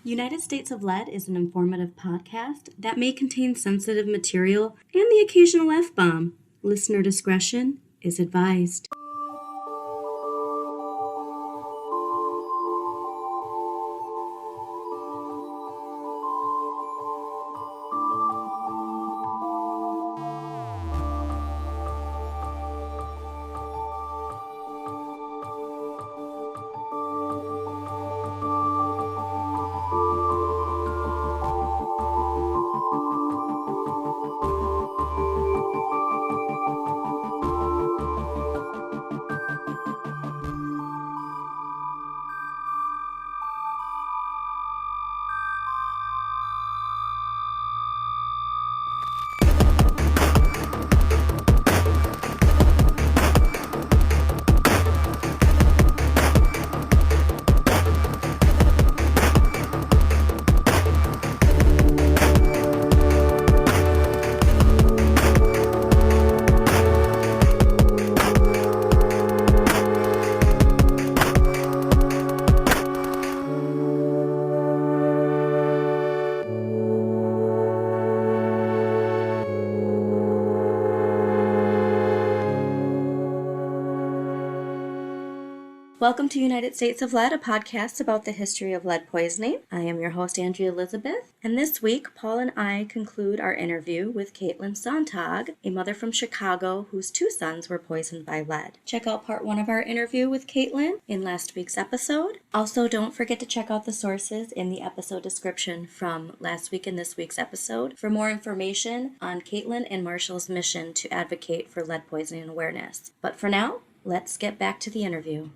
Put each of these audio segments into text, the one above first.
United States of Lead is an informative podcast that may contain sensitive material and the occasional F-bomb. Listener discretion is advised. Welcome to United States of Lead, a podcast about the history of lead poisoning. I am your host, Andrea Elizabeth, and this week, Paul and I conclude our interview with Caitlin Szontagh, a mother from Chicago whose 2 sons were poisoned by lead. Check out part 1 of our interview with Caitlin in last week's episode. Also, don't forget to check out the sources in the episode description from last week and this week's episode for more information on Caitlin and Marshall's mission to advocate for lead poisoning awareness. But for now, let's get back to the interview.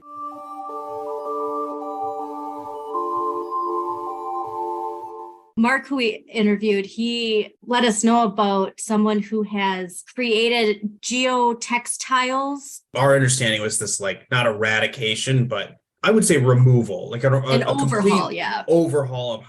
Mark, who we interviewed, he let us know about someone who has created geotextiles. Our understanding was this, like, not eradication, but I would say removal, like a overhaul, overhaul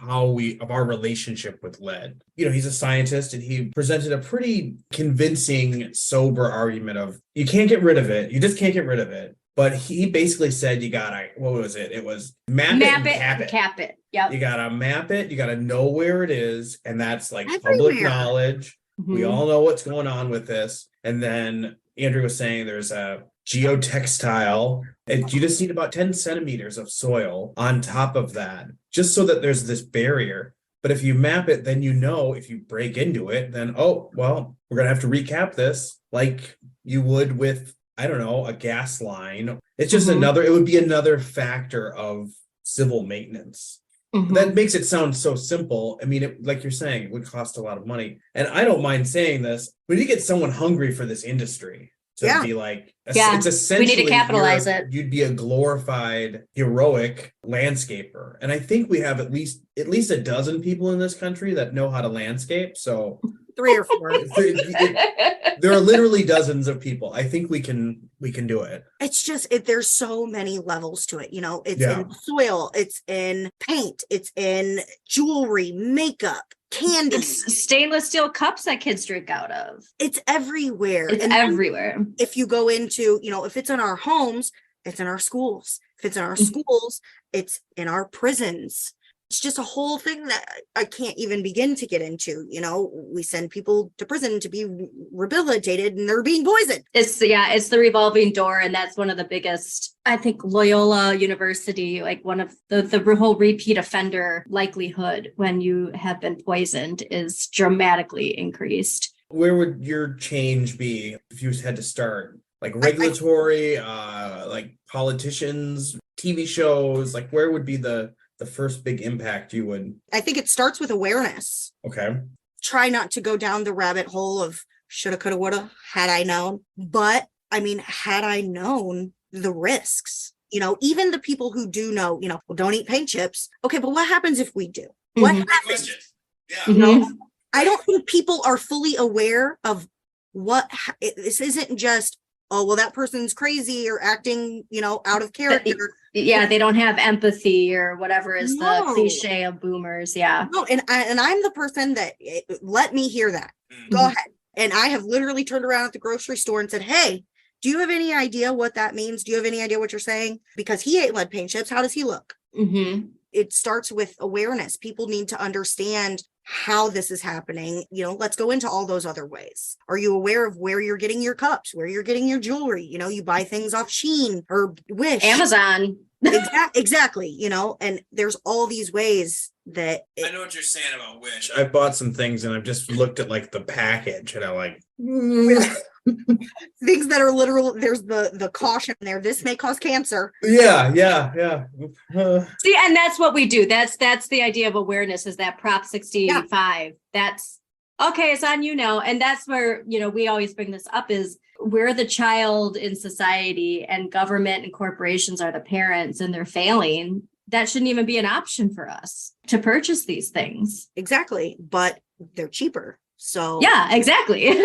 of our relationship with lead. You know, he's a scientist, and he presented a pretty convincing, sober argument of you can't get rid of it. You just can't get rid of it. But he basically said you gotta, what was it? It was map it and cap it. Yep. You gotta map it, you gotta know where it is, and that's like everywhere. Public knowledge. Mm-hmm. We all know what's going on with this. And then Andrew was saying there's a geotextile, and you just need about 10 centimeters of soil on top of that, just so that there's this barrier. But if you map it, then you know if you break into it, then, oh, well, we're gonna have to recap this like you would with, I don't know, a gas line. It's just it would be another factor of civil maintenance. That makes it sound so simple. I mean, like you're saying, it would cost a lot of money. And I don't mind saying this, we need to get someone hungry for this industry to be like, it's essentially, we need to capitalize it. You'd be a glorified, heroic landscaper. And I think we have at least a dozen people in this country that know how to landscape. So 3 or 4. There are literally dozens of people. I think we can do it. It's just, there's so many levels to it. You know, it's in soil, it's in paint, it's in jewelry, makeup, candy. It's stainless steel cups that kids drink out of. It's everywhere. It's everywhere. If you go into, you know, if it's in our homes, it's in our schools. If it's in our schools, it's in our prisons. It's just a whole thing that I can't even begin to get into. You know, we send people to prison to be rehabilitated and they're being poisoned. It's the revolving door. And that's one of the biggest, I think, Loyola University, like one of the whole repeat offender likelihood when you have been poisoned is dramatically increased. Where would your change be if you had to start? Like regulatory, like politicians, TV shows, like where would be the first big impact you would? I think it starts with awareness. Okay. Try not to go down the rabbit hole of shoulda, coulda, woulda, had I known. But I mean, had I known the risks, you know, even the people who do know, you know, well, don't eat paint chips. Okay, but what happens if we do? What happens? Yeah. You know, I don't think people are fully aware of this isn't just, oh, well, that person's crazy or acting, you know, out of character. Yeah, they don't have empathy or whatever is the cliche of boomers. Yeah. No, and I'm the person that let me hear that. Go ahead. And I have literally turned around at the grocery store and said, hey, do you have any idea what that means? Do you have any idea what you're saying? Because he ate lead paint chips. How does he look? it starts with awareness. People need to understand how this is happening. Let's go into all those other ways. Are you aware of where you're getting your cups, where you're getting your jewelry? You buy things off Shein or Wish, Amazon. Exactly. And there's all these ways that I know what you're saying about Wish. I bought some things and I've just looked at like the package and I'm like, things that are literal. There's the caution there. This may cause cancer. Yeah. See, and that's what we do. That's the idea of awareness, is that Prop 65. That's okay. It's on you now. And that's where, we always bring this up, is we're the child in society and government and corporations are the parents and they're failing. That shouldn't even be an option for us to purchase these things. Exactly. But they're cheaper. So yeah, exactly.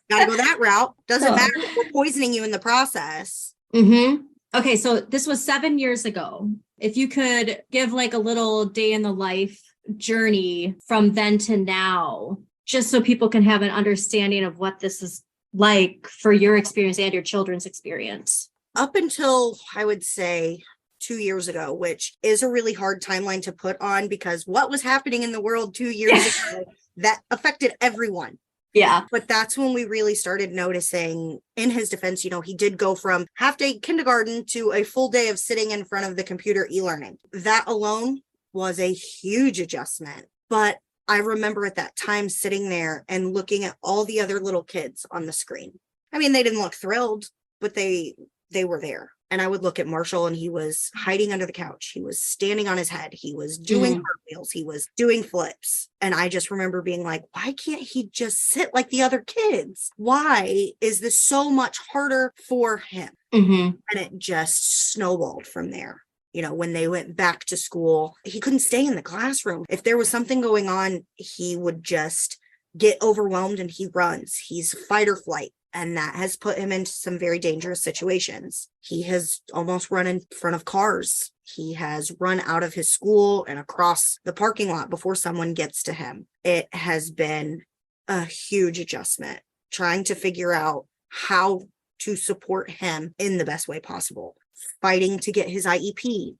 Gotta go that route. Doesn't matter if we're poisoning you in the process. Mm-hmm. Okay, so this was 7 years ago. If you could give like a little day in the life journey from then to now, just so people can have an understanding of what this is like for your experience and your children's experience. Up until, I would say, 2 years ago, which is a really hard timeline to put on, because what was happening in the world 2 years ago that affected everyone. Yeah. But that's when we really started noticing, in his defense, he did go from half day kindergarten to a full day of sitting in front of the computer e-learning. That alone was a huge adjustment. But I remember at that time sitting there and looking at all the other little kids on the screen. I mean, they didn't look thrilled, but they were there. And I would look at Marshall and he was hiding under the couch. He was standing on his head. He was doing cartwheels. He was doing flips. And I just remember being like, why can't he just sit like the other kids? Why is this so much harder for him? Mm-hmm. And it just snowballed from there. When they went back to school, he couldn't stay in the classroom. If there was something going on, he would just get overwhelmed and he runs. He's fight or flight. And that has put him into some very dangerous situations. He has almost run in front of cars. He has run out of his school and across the parking lot before someone gets to him. It has been a huge adjustment, trying to figure out how to support him in the best way possible, fighting to get his IEP,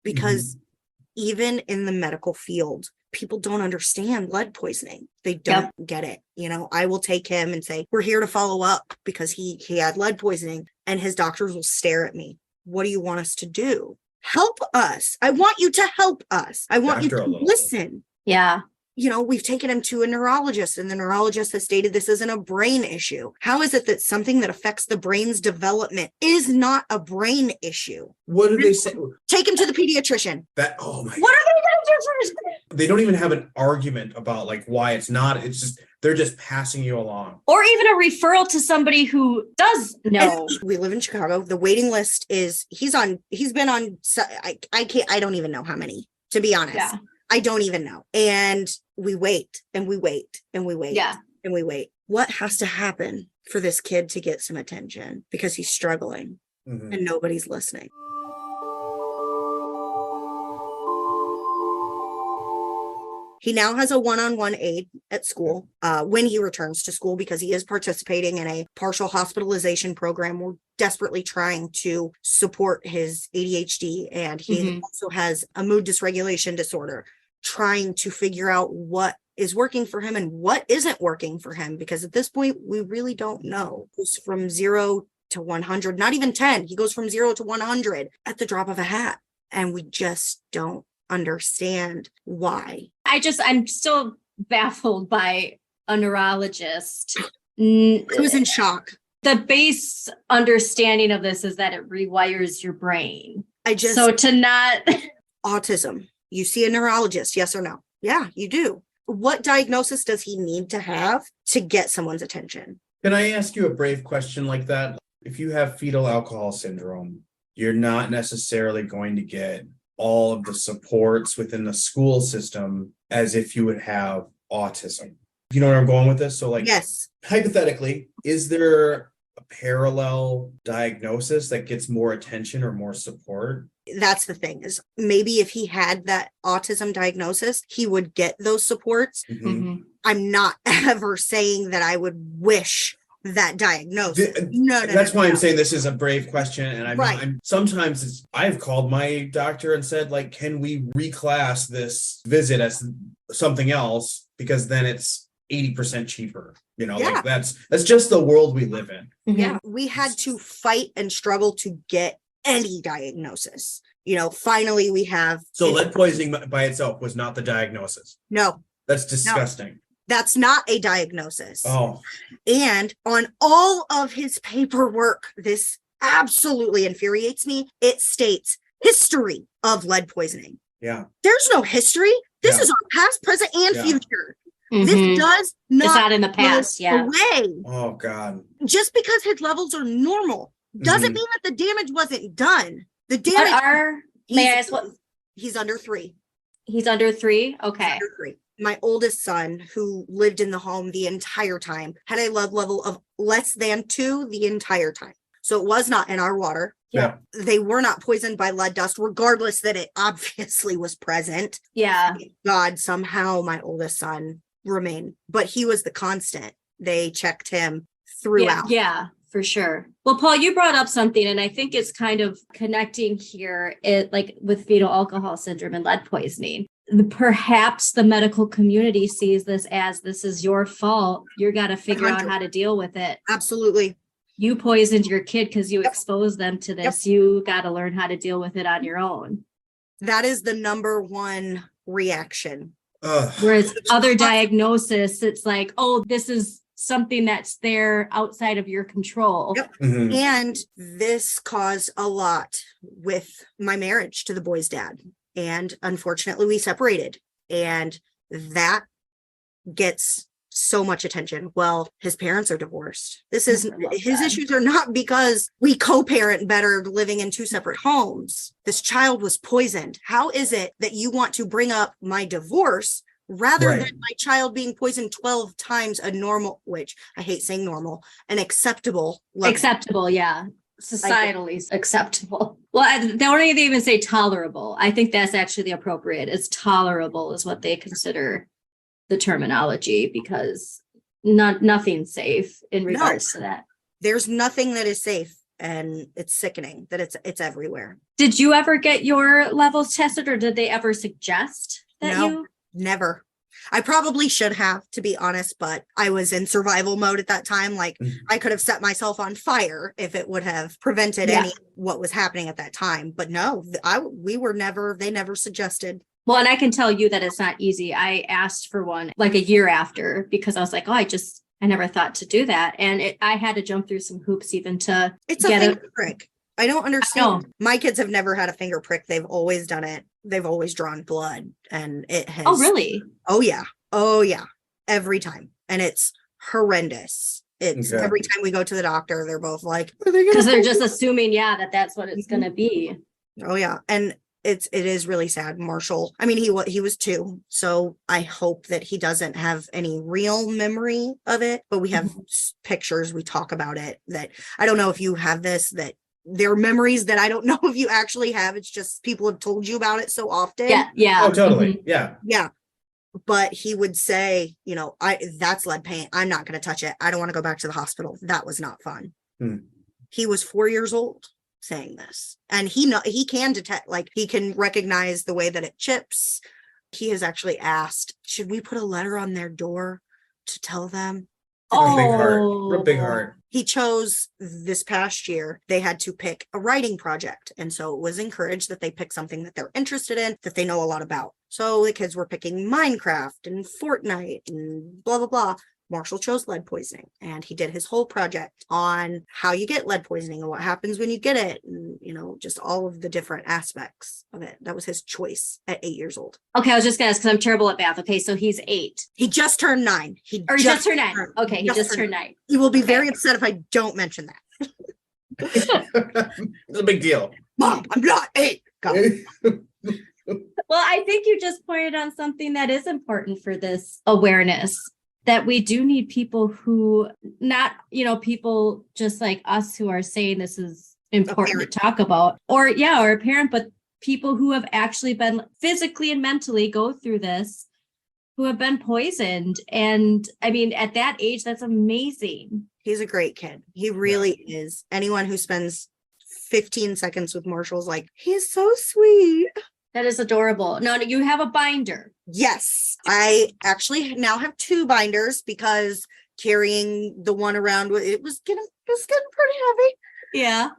because even in the medical field, people don't understand lead poisoning. They don't get it. I will take him and say, we're here to follow up because he had lead poisoning, and his doctors will stare at me. What do you want us to do? Help us. I want you to help us. I want you to listen. Yeah. We've taken him to a neurologist, and the neurologist has stated this isn't a brain issue. How is it that something that affects the brain's development is not a brain issue? What do they say? Take him to the pediatrician. What are they going to do first? They don't even have an argument about like why it's not. It's just, they're just passing you along. Or even a referral to somebody who does know. And we live in Chicago. The waiting list is, he's been on, I don't even know how many, to be honest. Yeah. I don't even know. And we wait and we wait and we wait and we wait. What has to happen for this kid to get some attention? Because he's struggling and nobody's listening. He now has a one-on-one aide at school when he returns to school, because he is participating in a partial hospitalization program. We're desperately trying to support his ADHD, and he also has a mood dysregulation disorder, trying to figure out what is working for him and what isn't working for him, because at this point, we really don't know. It's from 0 to 100, not even 10. He goes from 0 to 100 at the drop of a hat, and we just don't understand why. I'm still baffled by a neurologist who's in shock. The base understanding of this is that it rewires your brain. Autism. You see a neurologist, yes or no? Yeah, you do. What diagnosis does he need to have to get someone's attention? Can I ask you a brave question like that? If you have fetal alcohol syndrome, you're not necessarily going to get all of the supports within the school system as if you would have autism. You know where I'm going with this? So yes. Hypothetically, is there a parallel diagnosis that gets more attention or more support? That's the thing, is maybe if he had that autism diagnosis, he would get those supports. I'm not ever saying that I would wish that diagnosis. No, That's why no. I'm saying this is a brave question, and I'm sometimes I've called my doctor and said, like, can we reclass this visit as something else, because then it's 80% cheaper. Like that's just the world we live in. Yeah, we had to fight and struggle to get any diagnosis. Finally we have. So lead poisoning by itself was not the diagnosis. No, that's disgusting. No. That's not a diagnosis. Oh. And on all of his paperwork, this absolutely infuriates me. It states history of lead poisoning. Yeah. There's no history. This is our past, present, and future. Mm-hmm. This does not. It's not in the past. Yeah. Away. Oh God. Just because his levels are normal doesn't mean that the damage wasn't done. The damage. May I ask what? He's under 3. He's under 3. Okay. Under 3. My oldest son, who lived in the home the entire time, had a lead level of less than 2 the entire time. So it was not in our water. Yeah. They were not poisoned by lead dust, regardless that it obviously was present. Yeah. God, somehow my oldest son remained, but he was the constant. They checked him throughout. Yeah, for sure. Well, Paul, you brought up something, and I think it's kind of connecting here, like with fetal alcohol syndrome and lead poisoning. Perhaps the medical community sees this as, this is your fault. You got to figure out how to deal with it. Absolutely. You poisoned your kid because you exposed them to this. You got to learn how to deal with it on your own. That is the number one reaction. Whereas other diagnosis, it's like, oh, this is something that's there outside of your control. Yep. Mm-hmm. And this caused a lot with my marriage to the boy's dad. And unfortunately, we separated, and that gets so much attention. Well, his parents are divorced. His issues are not because we co-parent better living in 2 separate homes. This child was poisoned. How is it that you want to bring up my divorce rather than my child being poisoned 12 times a normal, which I hate saying normal, an acceptable level? Acceptable, yeah. Societally acceptable. Well, they don't even say tolerable. I think that's actually the appropriate. It's tolerable is what they consider the terminology, because nothing's safe in regards to that. There's nothing that is safe, and it's sickening that it's everywhere. Did you ever get your levels tested, or did they ever suggest that? No, never. I probably should have, to be honest, but I was in survival mode at that time. Like, I could have set myself on fire if it would have prevented what was happening at that time. But no, they never suggested. Well, and I can tell you that it's not easy. I asked for one like a year after, because I was like, oh, I never thought to do that. And I had to jump through some hoops even to get a finger prick. I don't understand. My kids have never had a finger prick. They've always done it. They've always drawn blood, and it has. Oh, really? Oh, yeah. Every time. And it's horrendous. It's every time we go to the doctor, they're both like, because they're just assuming, that's what it's going to be. Oh, yeah. And it is really sad. Marshall, I mean, he was 2, so I hope that he doesn't have any real memory of it, but we have pictures. We talk about it. That I don't know if you have this, that there are memories that I don't know if you actually have. It's just people have told you about it so often. Yeah. Oh, totally. Yeah. But he would say, that's lead paint. I'm not going to touch it. I don't want to go back to the hospital. That was not fun. He was 4 years old saying this, and he can detect, like, he can recognize the way that it chips. He has actually asked, should we put a letter on their door to tell them? Real big heart. He chose this past year, they had to pick a writing project. And so it was encouraged that they pick something that they're interested in, that they know a lot about. So the kids were picking Minecraft and Fortnite and blah, blah, blah. Marshall chose lead poisoning, and he did his whole project on how you get lead poisoning and what happens when you get it. And, just all of the different aspects of it. That was his choice at 8 years old. Okay. I was just going to ask, because I'm terrible at math. Okay. So he's 8. He just turned 9. He just turned 9. Okay. He just turned 9. He will be very upset if I don't mention that. It's a big deal. Mom, I'm not 8. Go. Well, I think you just pointed on something that is important for this awareness, that we do need people who, not, people just like us who are saying this is important to talk about, or a parent, but people who have actually been physically and mentally go through this who have been poisoned. And I mean, at that age, that's amazing. He's a great kid. He really is. Anyone who spends 15 seconds with Marshall's like, he's so sweet. That is adorable. No, you have a binder. Yes, I actually now have 2 binders because carrying the one around it was getting pretty heavy. Yeah.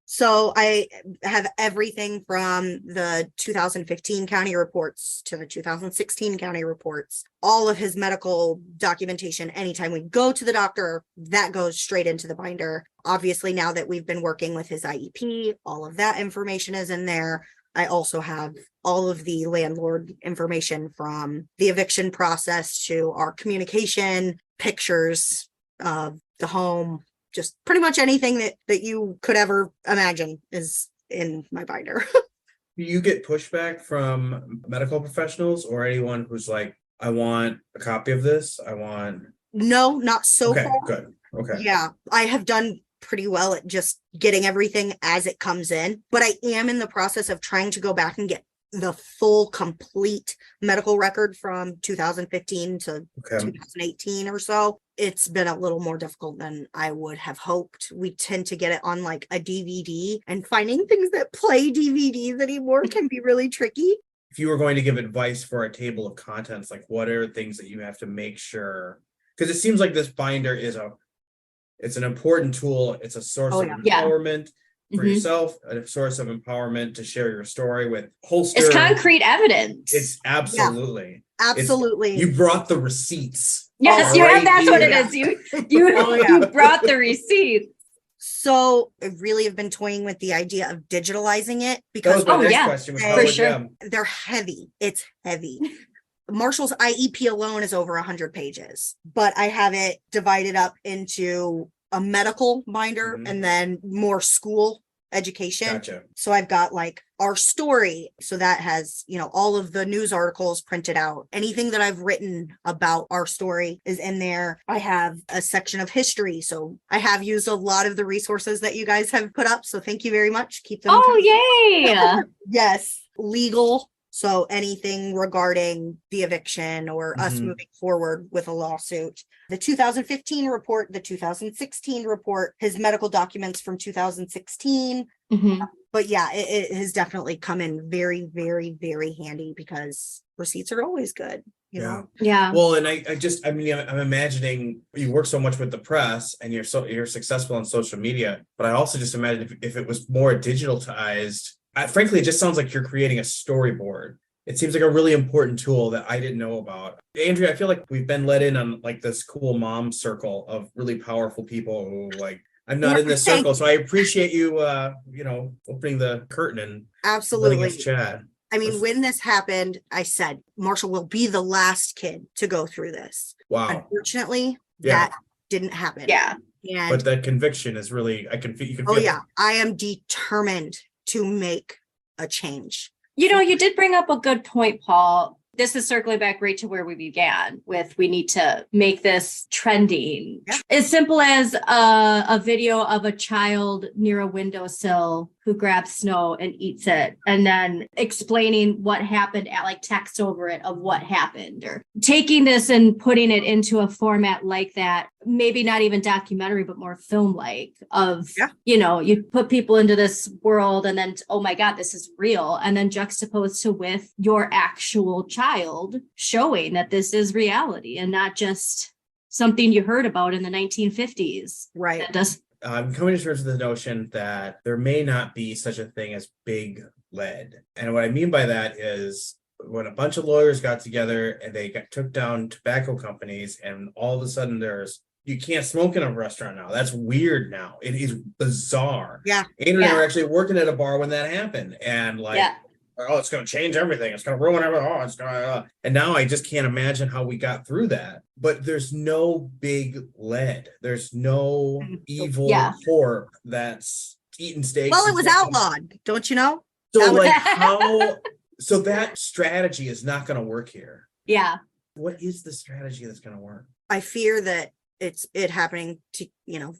So I have everything from the 2015 county reports to the 2016 county reports, all of his medical documentation. Anytime we go to the doctor, that goes straight into the binder. Obviously, now that we've been working with his IEP, all of that information is in there. I also have all of the landlord information from the eviction process to our communication, pictures of the home. Just pretty much anything that you could ever imagine is in my binder. Do you get pushback from medical professionals or anyone who's like, I want a copy of this? No, not so okay, far. good. Okay. Yeah, I have done pretty well at just getting everything as it comes in, but I am in the process of trying to go back and get the full complete medical record from 2015 to 2018 or so. It's been a little more difficult than I would have hoped. We tend to get it on like a DVD, and finding things that play DVDs anymore can be really tricky. If you were going to give advice for a table of contents, like what are things that you have to make sure? Because it seems like this binder it's an important tool. It's a source of empowerment for yourself, a source of empowerment to share your story with holster. It's concrete evidence. It's absolutely. Absolutely. You brought the receipts. Yes, that's what it is. You brought the receipts. So I really have been toying with the idea of digitalizing it because that was my next question. Was for sure. They're heavy. It's heavy. Marshall's IEP alone is over 100 pages, but I have it divided up into a medical binder and then more school education. Gotcha. So I've got like our story. So that has, all of the news articles printed out. Anything that I've written about our story is in there. I have a section of history. So I have used a lot of the resources that you guys have put up. So thank you very much. Keep them. Oh, yay. Yes. Legal. So anything regarding the eviction or us moving forward with a lawsuit. The 2015 report, the 2016 report, his medical documents from 2016. But yeah, it has definitely come in very, very, very handy because receipts are always good. You know? Yeah. Well, and I'm imagining you work so much with the press and you're successful on social media, but I also just imagine if it was more digitalized. Frankly, it just sounds like you're creating a storyboard. It seems like a really important tool that I didn't know about. Andrea, I feel like we've been let in on like this cool mom circle of really powerful people who I'm not in this circle. So I appreciate you, opening the curtain and absolutely letting us chat. I mean, when this happened, I said, Marshall will be the last kid to go through this. Wow. Unfortunately, that didn't happen. Yeah. And but that conviction is really, you can feel it. I am determined to make a change. You did bring up a good point, Paul. This is circling back right to where we began with, we need to make this trending. Yeah. As simple as a video of a child near a windowsill who grabs snow and eats it, and then explaining what happened at like text over it of what happened, or taking this and putting it into a format like that, maybe not even documentary, but more film-like of, you put people into this world and then, oh my God, this is real. And then juxtaposed to with your actual child showing that this is reality and not just something you heard about in the 1950s. Right. I'm coming to terms with the notion that there may not be such a thing as big lead. And what I mean by that is when a bunch of lawyers got together and they took down tobacco companies, and all of a sudden you can't smoke in a restaurant now. That's weird now. It is bizarre. Yeah. Andrew and I were actually working at a bar when that happened. And it's going to change everything. It's going to ruin everything. Oh, it's going to... And now I just can't imagine how we got through that. But there's no big lead. There's no evil corp that's eating steaks. Well, it was outlawed, don't you know? So so that strategy is not going to work here. Yeah. What is the strategy that's going to work? I fear that it happening to,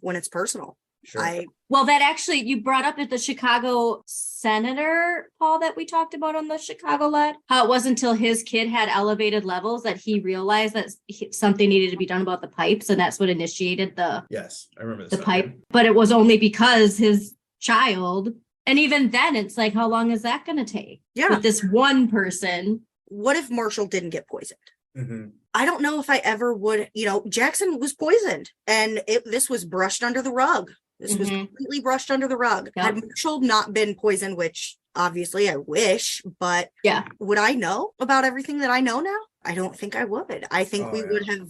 when it's personal. Sure. Well, that actually, you brought up at the Chicago senator, Paul, that we talked about on the Chicago lead, how it wasn't until his kid had elevated levels that he realized that something needed to be done about the pipes. And that's what initiated Yes, I remember the pipe. But it was only because his child, and even then it's like, how long is that going to take? Yeah. With this one person. What if Marshall didn't get poisoned? Mm-hmm. I don't know if I ever would, Jackson was poisoned and this was brushed under the rug. This was completely brushed under the rug. Yep. Had Marshall not been poisoned, which obviously I wish, but would I know about everything that I know now? I don't think I would. I think we would have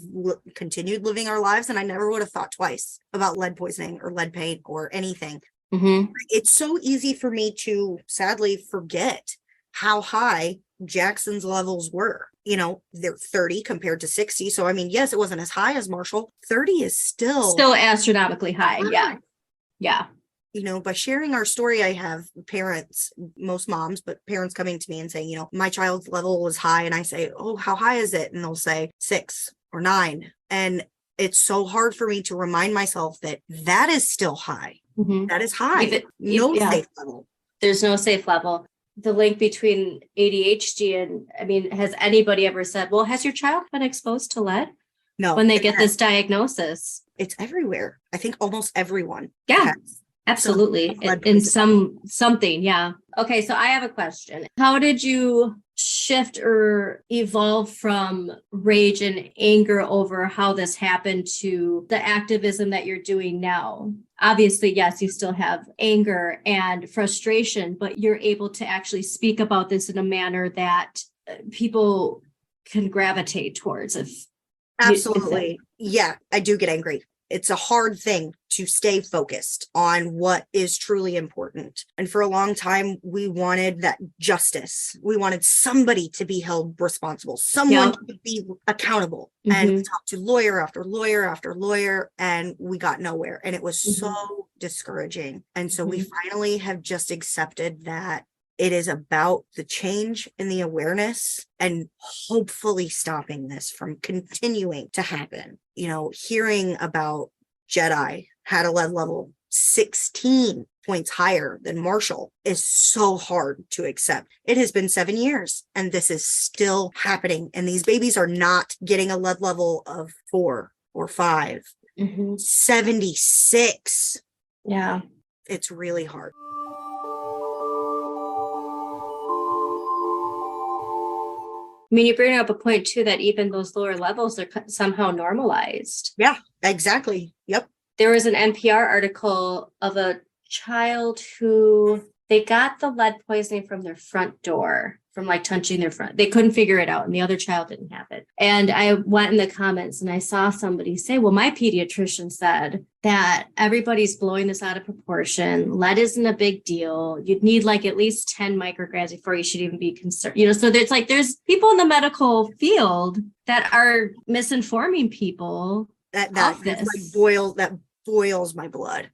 continued living our lives, and I never would have thought twice about lead poisoning or lead paint or anything. Mm-hmm. It's so easy for me to sadly forget how high Jackson's levels were. They're 30 compared to 60. So, I mean, yes, it wasn't as high as Marshall. 30 is still astronomically high. Yeah. Yeah. By sharing our story, I have parents, most moms, but parents coming to me and saying, my child's level was high. And I say, oh, how high is it? And they'll say 6 or 9. And it's so hard for me to remind myself that is still high. Mm-hmm. That is high. Safe level. There's no safe level. The link between ADHD and, has anybody ever said, well, has your child been exposed to lead? No. When they get this diagnosis? It's everywhere. I think almost everyone. Yeah, absolutely. In something. Yeah. Okay. So I have a question. How did you shift or evolve from rage and anger over how this happened to the activism that you're doing now? Obviously, yes, you still have anger and frustration, but you're able to actually speak about this in a manner that people can gravitate towards. Absolutely. Yeah, I do get angry. It's a hard thing to stay focused on what is truly important. And for a long time, we wanted that justice. We wanted somebody to be held responsible, someone to be accountable. And we talked to lawyer after lawyer after lawyer, and we got nowhere. And it was so discouraging. And so we finally have just accepted that it is about the change in the awareness and hopefully stopping this from continuing to happen. Hearing about Jedi had a lead level 16 points higher than Marshall is so hard to accept. It has been 7 years and this is still happening. And these babies are not getting a lead level of 4 or 5, 76. Yeah. It's really hard. You bring up a point too, that even those lower levels are somehow normalized. Yeah, exactly. Yep. There was an NPR article of a child who they got the lead poisoning from their front door, from touching their front. They couldn't figure it out, and the other child didn't have it. And I went in the comments and I saw somebody say, well, my pediatrician said that everybody's blowing this out of proportion. Lead isn't a big deal. You'd need at least 10 micrograms before you should even be concerned. So there's people in the medical field that are misinforming people. That boils my blood.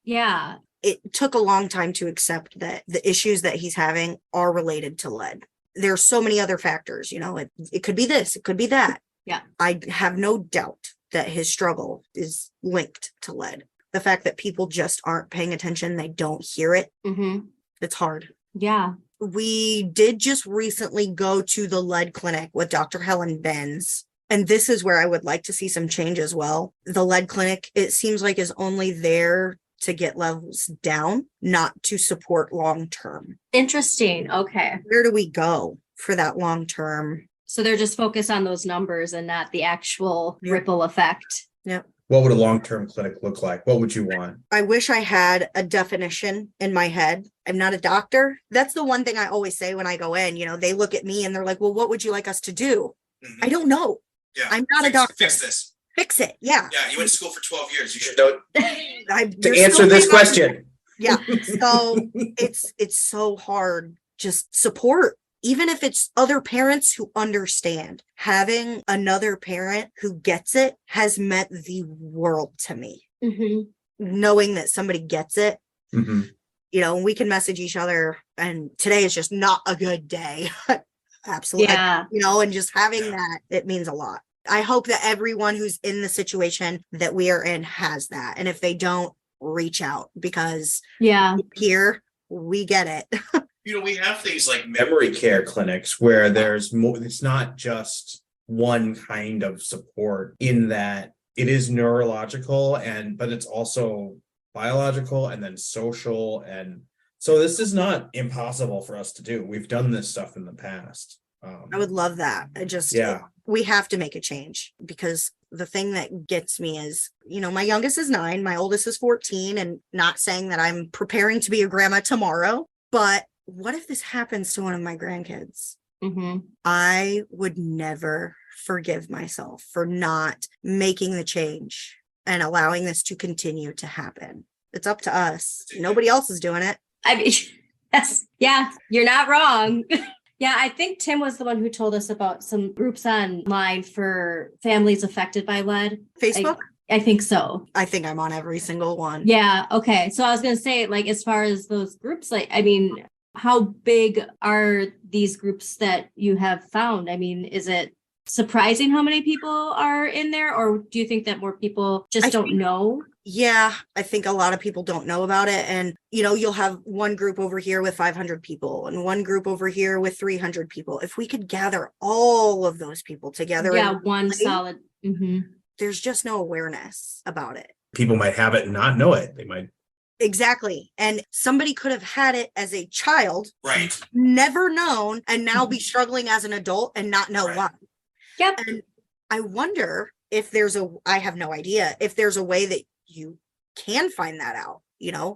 Yeah. It took a long time to accept that the issues that he's having are related to lead. There's so many other factors, it could be this, it could be that. Yeah. I have no doubt that his struggle is linked to lead. The fact that people just aren't paying attention, they don't hear it. It's hard. Yeah. We did just recently go to the lead clinic with Dr. Helen Benz. And this is where I would like to see some change as well. The lead clinic, it seems like, is only there to get levels down, not to support long-term. Interesting. Okay. Where do we go for that long-term? So they're just focused on those numbers and not the actual ripple effect. Yeah. What would a long-term clinic look like? What would you want? I wish I had a definition in my head. I'm not a doctor. That's the one thing I always say when I go in. They look at me and they're like, well, what would you like us to do? I don't know. Yeah. I'm not a doctor. Fix this. Fix it. Yeah. Yeah. You went to school for 12 years. You should know to answer this question. Yeah. So it's so hard. Just support. Even if it's other parents who understand, having another parent who gets it has meant the world to me. Knowing that somebody gets it, we can message each other and today is just not a good day. Absolutely. Yeah. And just having that, it means a lot. I hope that everyone who's in the situation that we are in has that. And if they don't, reach out, because Yeah. here we get it. We have things like memory care clinics where there's more, it's not just one kind of support, in that it is neurological but it's also biological and then social. And so this is not impossible for us to do. We've done this stuff in the past. I would love that. We have to make a change, because the thing that gets me is, my youngest is 9, my oldest is 14, and not saying that I'm preparing to be a grandma tomorrow, but what if this happens to one of my grandkids? Mm-hmm. I would never forgive myself for not making the change and allowing this to continue to happen. It's up to us. Nobody else is doing it. I mean, yeah, you're not wrong. Yeah, I think Tim was the one who told us about some groups online for families affected by lead. Facebook? I think so. I think I'm on every single one. Yeah. Okay. So I was going to say, like, as far as those groups, like, I mean, how big are these groups that you have found? I mean, is it surprising how many people are in there, or do you think that more people just don't know? Yeah, I think a lot of people don't know about it. And, you'll have one group over here with 500 people and one group over here with 300 people. If we could gather all of those people together. Yeah, one solid. Mm-hmm. There's just no awareness about it. People might have it and not know it. They might. Exactly. And somebody could have had it as a child, Right. never known, and now be struggling as an adult and not know why. Yep. And I wonder if I have no idea if there's a way that you can find that out.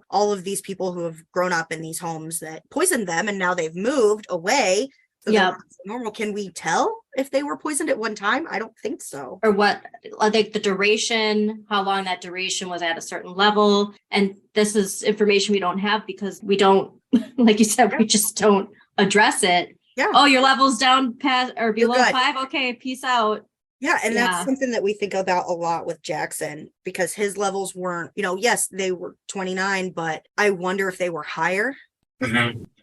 All of these people who have grown up in these homes that poisoned them, and now they've moved away. So yeah. Normal. Can we tell if they were poisoned at one time? I don't think so. Or what, like the duration, how long that duration was at a certain level. And this is information we don't have because we don't, like you said, we just don't address it. Yeah. Oh, your level's down past or below 5. Okay, peace out. Yeah. And that's something that we think about a lot with Jackson, because his levels weren't, yes, they were 29, but I wonder if they were higher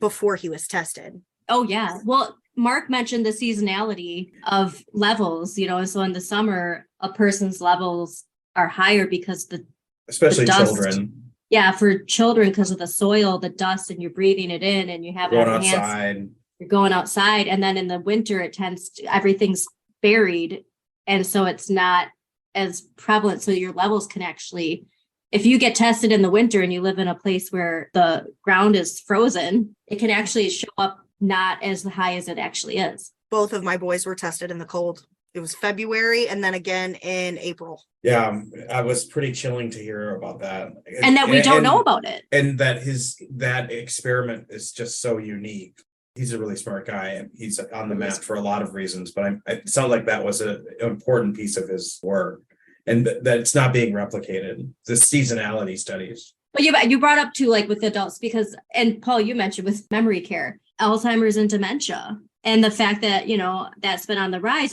before he was tested. Oh, yeah. Well, Mark mentioned the seasonality of levels, so in the summer, a person's levels are higher because especially the dust, children. Yeah, for children, because of the soil, the dust, and you're breathing it in, and you have it going on your outside. Hands. You're going outside, and then in the winter, everything's buried, and so it's not as prevalent. So your levels can actually, if you get tested in the winter and you live in a place where the ground is frozen, it can actually show up not as high as it actually is. Both of my boys were tested in the cold. It was February and then again in April. Yeah, I was pretty chilling to hear about that. And that we don't know about it. And that that experiment is just so unique. He's a really smart guy, and he's on the map for a lot of reasons, but it sounds like that was an important piece of his work, and that it's not being replicated, the seasonality studies. But you brought up too, like with adults, because, and Paul, you mentioned with memory care, Alzheimer's and dementia, and the fact that, that's been on the rise.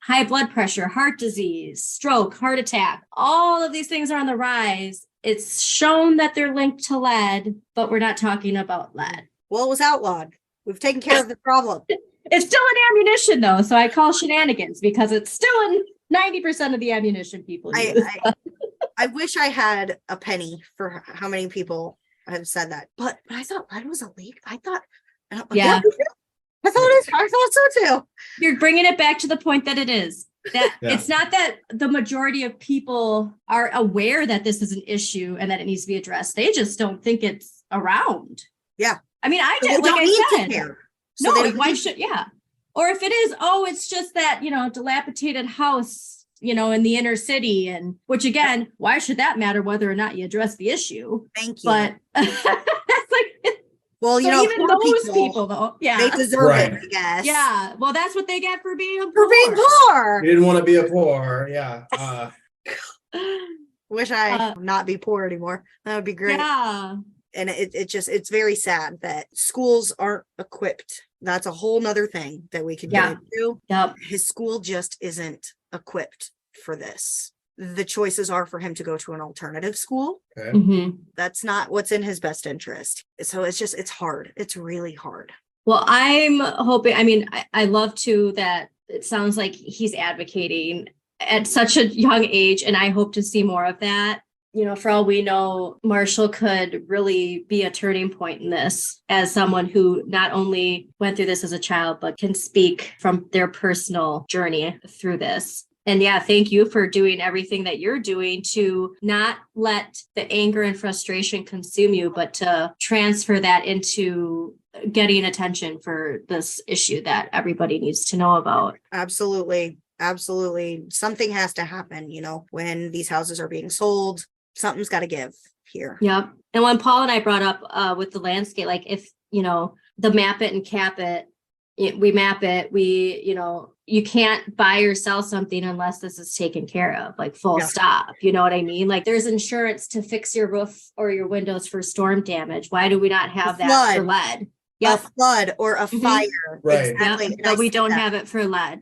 High blood pressure, heart disease, stroke, heart attack, all of these things are on the rise. It's shown that they're linked to lead, but we're not talking about lead. Well, it was outlawed. We've taken care of the problem. It's still in ammunition, though, so I call shenanigans, because it's still in 90% of the ammunition people use. I wish I had a penny for how many people have said that, but I thought lead was illegal. I thought so too. You're bringing it back to the point that it is. That It's not that the majority of people are aware that this is an issue and that it needs to be addressed. They just don't think it's around. Yeah. I mean, I did. Like I said, care. So no, why should? Yeah. Or if it is, it's just that, dilapidated house, in the inner city, and which again, why should that matter whether or not you address the issue? Thank you. But that's like, well, so even those people though, they deserve it, I guess. Yeah. Well, that's what they get for being poor. You didn't want to be a poor. Yeah. Wish I not be poor anymore. That would be great. Yeah. And it's very sad that schools aren't equipped. That's a whole nother thing that we could get into. Yep. His school just isn't equipped for this. The choices are for him to go to an alternative school. Okay. Mm-hmm. That's not what's in his best interest. So it's hard. It's really hard. Well, I'm hoping, I love too that it sounds like he's advocating at such a young age, and I hope to see more of that. for all we know, Marshall could really be a turning point in this as someone who not only went through this as a child, but can speak from their personal journey through this. And yeah, thank you for doing everything that you're doing to not let the anger and frustration consume you, but to transfer that into getting attention for this issue that everybody needs to know about. Absolutely. Absolutely. Something has to happen, when these houses are being sold, something's got to give here. Yep. And when Paul and I brought up with the landscape, like if, the map it and cap it, we map it, you can't buy or sell something unless this is taken care of, like full stop. You know what I mean? Like there's insurance to fix your roof or your windows for storm damage. Why do we not have that for lead? Yep. A flood or a fire. Right. Exactly. Yep. But we don't have it for lead.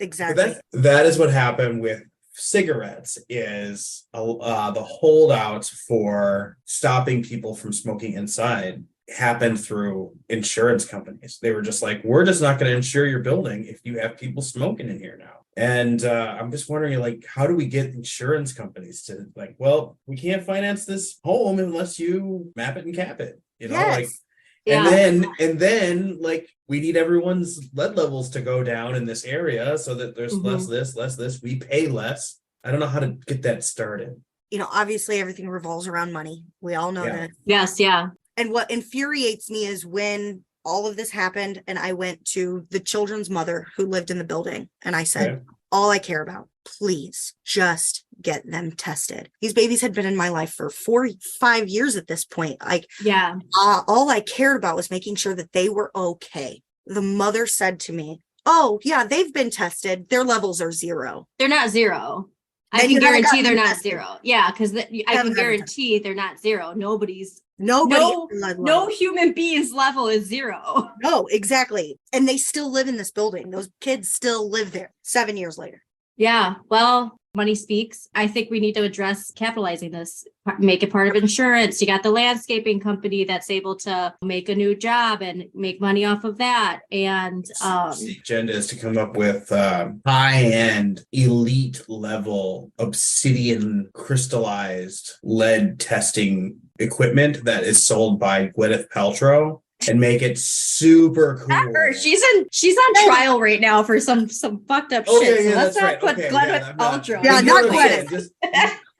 Exactly. That is what happened with cigarettes is the holdouts for stopping people from smoking inside happened through insurance companies. They were just like, we're just not going to insure your building if you have people smoking in here now. And I'm just wondering, like, how do we get insurance companies to like, well, we can't finance this home unless you map it and cap it, like, and then like we need everyone's lead levels to go down in this area so that there's less this, we pay less. I don't know how to get that started. Obviously everything revolves around money. We all know that. Yes. Yeah. And what infuriates me is when all of this happened and I went to the children's mother who lived in the building and I said, all I care about, please just get them tested. These babies had been in my life for 4-5 years at this point. All I cared about was making sure that they were okay. The mother said to me, oh yeah, they've been tested. Their levels are 0. They're not 0. I can guarantee they're not 0. Yeah, because I can guarantee they're not 0. No human being's level is 0. No, exactly. And they still live in this building. Those kids still live there 7 years later. Yeah. Well, money speaks. I think we need to address capitalizing this, make it part of insurance. You got the landscaping company that's able to make a new job and make money off of that. And the agenda is to come up with high-end, elite level obsidian crystallized lead testing equipment that is sold by Gwyneth Paltrow. And make it super cool. She's on trial right now for some fucked up shit. So let's not put Gwyneth Paltrow. Yeah, not Gwyneth.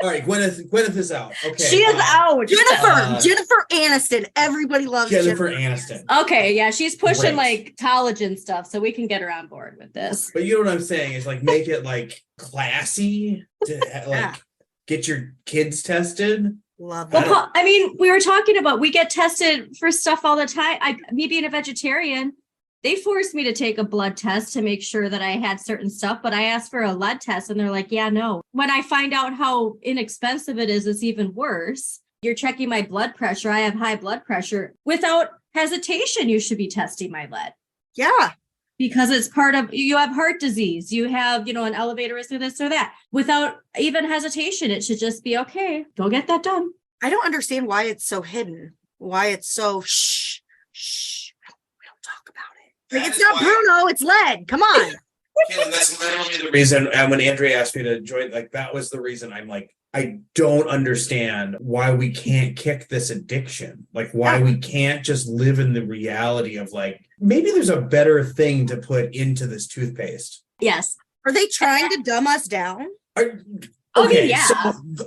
All right, Gwyneth is out. Okay, she is out. Jennifer Aniston. Everybody loves Jennifer Aniston. Okay, yeah, she's pushing like collagen stuff, so we can get her on board with this. But you know what I'm saying is like make it like classy to like get your kids tested. Love that. Well, I mean, we were talking about we get tested for stuff all the time. Me being a vegetarian, they forced me to take a blood test to make sure that I had certain stuff, but I asked for a lead test and they're like, yeah, no. When I find out how inexpensive it is, it's even worse. You're checking my blood pressure. I have high blood pressure. Without hesitation, you should be testing my lead. Yeah. Because it's part of, you have heart disease, you have, an elevator risk or this or that. Without even hesitation, it should just be, okay, go get that done. I don't understand why it's so hidden, why it's so shh, we don't talk about it. Like, it's not Bruno, it's lead. Come on. Yeah, that's literally the reason. And when Andrea asked me to join, like, that was the reason I'm like, I don't understand why we can't kick this addiction. Like, why we can't just live in the reality of like, maybe there's a better thing to put into this toothpaste. Yes. Are they trying to dumb us down? Okay, yeah. So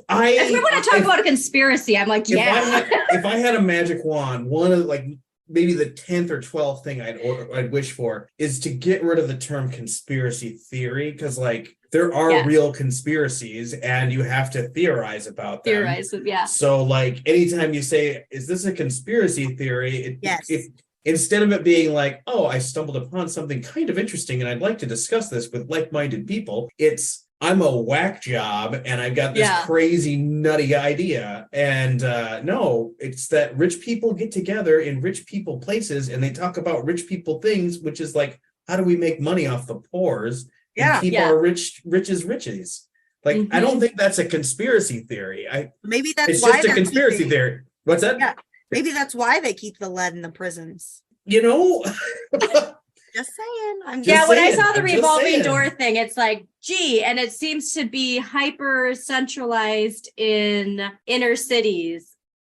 if we want to talk about a conspiracy, I'm like, if I had a magic wand, one of like maybe the 10th or 12th thing I'd wish for is to get rid of the term conspiracy theory, because like there are real conspiracies and you have to theorize about them. So like anytime you say, is this a conspiracy theory? Instead of it being like, oh, I stumbled upon something kind of interesting and I'd like to discuss this with like-minded people, it's I'm a whack job and I've got this crazy nutty idea. And no, it's that rich people get together in rich people places and they talk about rich people things, which is like, how do we make money off the poors and keep our riches riches? Like, I don't think that's a conspiracy theory. Maybe that's it's why just a conspiracy theory. What's that? Yeah. Maybe that's why they keep the lead in the prisons. Just saying. I'm Just Yeah, when I saying, saw the I'm just revolving saying. door thing, it's like, gee, and it seems to be hyper centralized in inner cities.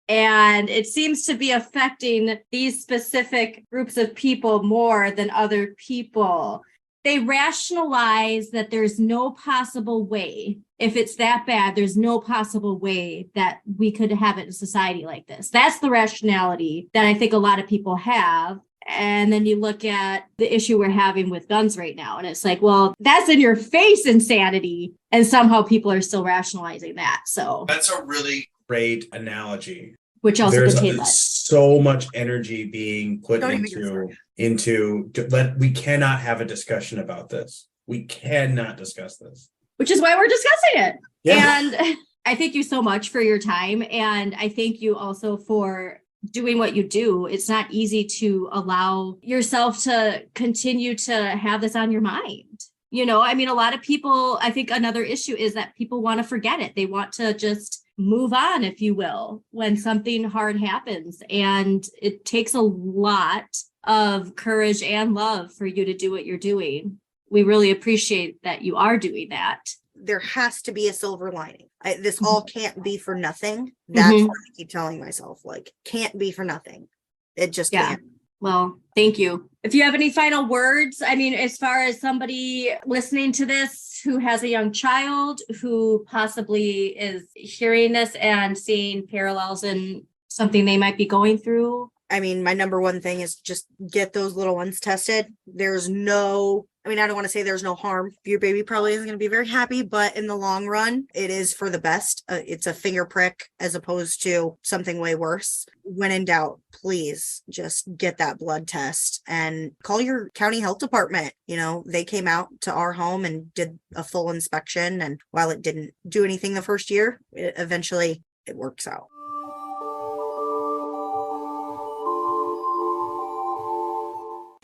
And it seems to be affecting these specific groups of people more than other people. They rationalize that there's no possible way, if it's that bad, there's no possible way that we could have it in a society like this. That's the rationality that I think a lot of people have. And then you look at the issue we're having with guns right now. And it's like, well, that's in your face insanity. And somehow people are still rationalizing that. So That's a really great analogy. which also There's contains that. so much energy being put Don't even get into we cannot have a discussion about this. We cannot discuss this. Which is why we're discussing it. Yeah. And I thank you so much for your time. And I thank you also for doing what you do. It's not easy to allow yourself to continue to have this on your mind. You know, I mean, a lot of people, I think another issue is that people want to forget it. They want to just move on, if you will, when something hard happens. And it takes a lot of courage and love for you to do what you're doing. We really appreciate that you are doing that. There has to be a silver lining. This all can't be for nothing. That's what I keep telling myself, like, can't be for nothing. It just can't. Well, thank you. If you have any final words, I mean, as far as somebody listening to this who has a young child who possibly is hearing this and seeing parallels in something they might be going through. I mean, my number one thing is just get those little ones tested. There's no, I mean, I don't want to say there's no harm. Your baby probably isn't going to be very happy, but in the long run, it is for the best. It's a finger prick as opposed to something way worse. When in doubt, please just get that blood test and call your county health department. You know, they came out to our home and did a full inspection. And while it didn't do anything the first year, eventually it works out.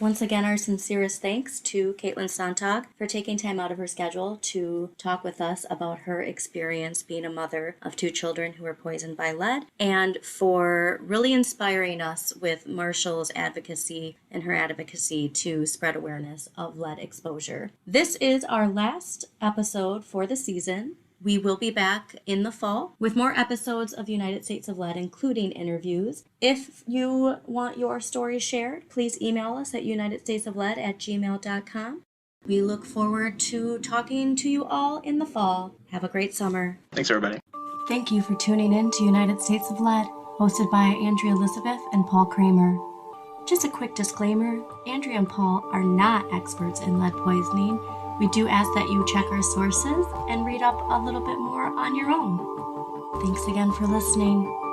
Once again, our sincerest thanks to Caitlin Szontagh for taking time out of her schedule to talk with us about her experience being a mother of 2 children who were poisoned by lead, and for really inspiring us with Marshall's advocacy and her advocacy to spread awareness of lead exposure. This is our last episode for the season. We will be back in the fall with more episodes of the United States of Lead, including interviews. If you want your story shared, please email us at unitedstatesoflead@gmail.com. We look forward to talking to you all in the fall. Have a great summer. Thanks, everybody. Thank you for tuning in to United States of Lead, hosted by Andrea Elizabeth and Paul Kramer. Just a quick disclaimer, Andrea and Paul are not experts in lead poisoning. We do ask that you check our sources and read up a little bit more on your own. Thanks again for listening.